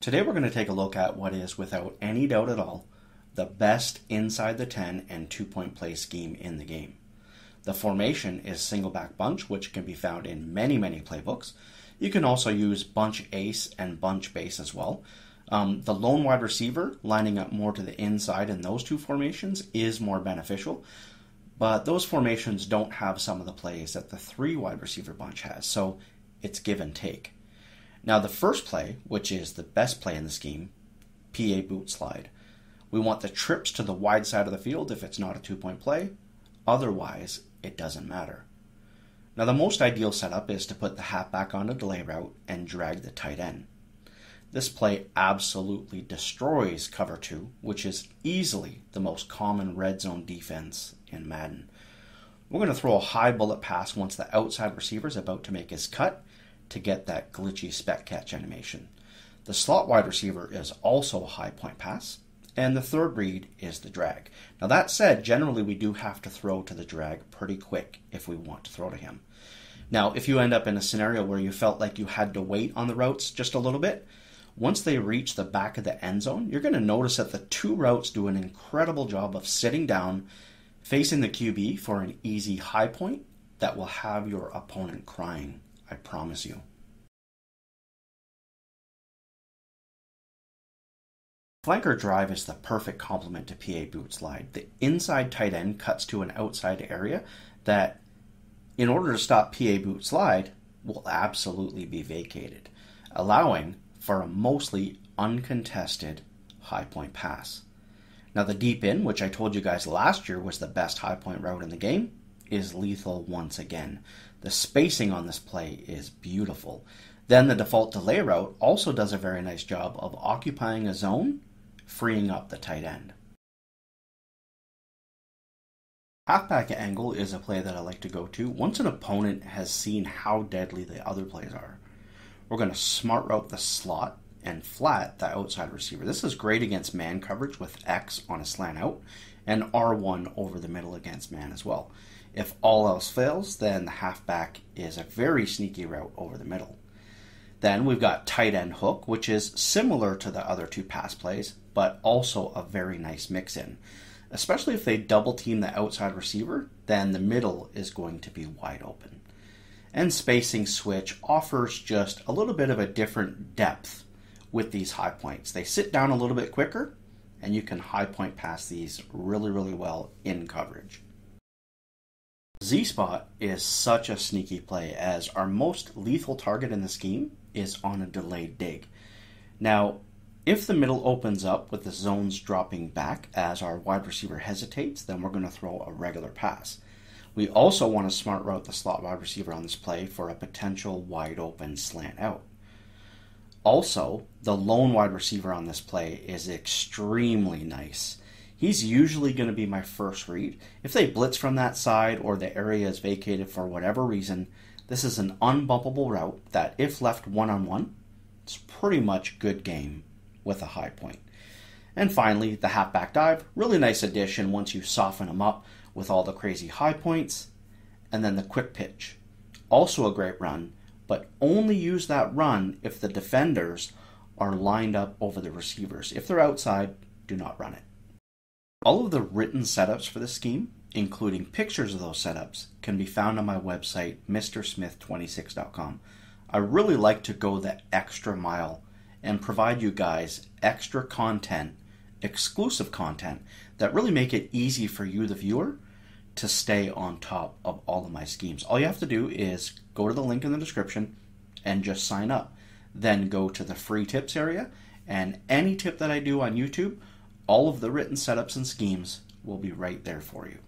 Today we're going to take a look at what is, without any doubt at all, the best inside the 10 and 2-point play scheme in the game. The formation is Singleback bunch, which can be found in many playbooks. You can also use bunch ace and bunch base as well. The lone wide receiver lining up more to the inside in those two formations is more beneficial, but those formations don't have some of the plays that the 3 wide receiver bunch has, so it's give and take. Now the first play, which is the best play in the scheme, PA boot slide. We want the trips to the wide side of the field if it's not a 2-point play. Otherwise, it doesn't matter. Now the most ideal setup is to put the halfback on a delay route and drag the tight end. This play absolutely destroys cover 2, which is easily the most common red zone defense in Madden. We're going to throw a high bullet pass once the outside receiver is about to make his cut to get that glitchy spec catch animation. The slot wide receiver is also a high point pass, and the third read is the drag. Now that said, generally we do have to throw to the drag pretty quick if we want to throw to him. Now if you end up in a scenario where you felt like you had to wait on the routes just a little bit, once they reach the back of the end zone, you're going to notice that the 2 routes do an incredible job of sitting down, facing the QB for an easy high point that will have your opponent crying. I promise you. Flanker drive is the perfect complement to PA boot slide. The inside tight end cuts to an outside area that, in order to stop PA boot slide, will absolutely be vacated, allowing for a mostly uncontested high point pass. Now the deep in, which I told you guys last year was the best high point route in the game, is lethal once again. The spacing on this play is beautiful. Then the default delay route also does a very nice job of occupying a zone, freeing up the tight end. PACA Angle is a play that I like to go to once an opponent has seen how deadly the other plays are. We're going to smart route the slot and flat the outside receiver. This is great against man coverage with X on a slant out and R1 over the middle against man as well. If all else fails, then the halfback is a very sneaky route over the middle. Then we've got tight end hook, which is similar to the other 2 pass plays, but also a very nice mix-in. Especially if they double team the outside receiver, then the middle is going to be wide open. And spacing switch offers just a little bit of a different depth with these high points. They sit down a little bit quicker, and you can high point pass these really well in coverage. Z-spot is such a sneaky play, as our most lethal target in the scheme is on a delayed dig. Now, if the middle opens up with the zones dropping back as our wide receiver hesitates, then we're going to throw a regular pass. We also want to smart route the slot wide receiver on this play for a potential wide open slant out. Also, the lone wide receiver on this play is extremely nice. He's usually going to be my first read. If they blitz from that side or the area is vacated for whatever reason, this is an unbumpable route that, if left one-on-one, it's pretty much good game with a high point. And finally, the halfback dive, really nice addition once you soften him up with all the crazy high points. And then the quick pitch, also a great run, but only use that run if the defenders are lined up over the receivers. If they're outside, do not run it. All of the written setups for this scheme, including pictures of those setups, can be found on my website, mrsmith26.com. I really like to go the extra mile and provide you guys extra content, exclusive content, that really make it easy for you, the viewer, to stay on top of all of my schemes. All you have to do is go to the link in the description and just sign up. Then go to the free tips area, and any tip that I do on YouTube, all of the written setups and schemes will be right there for you.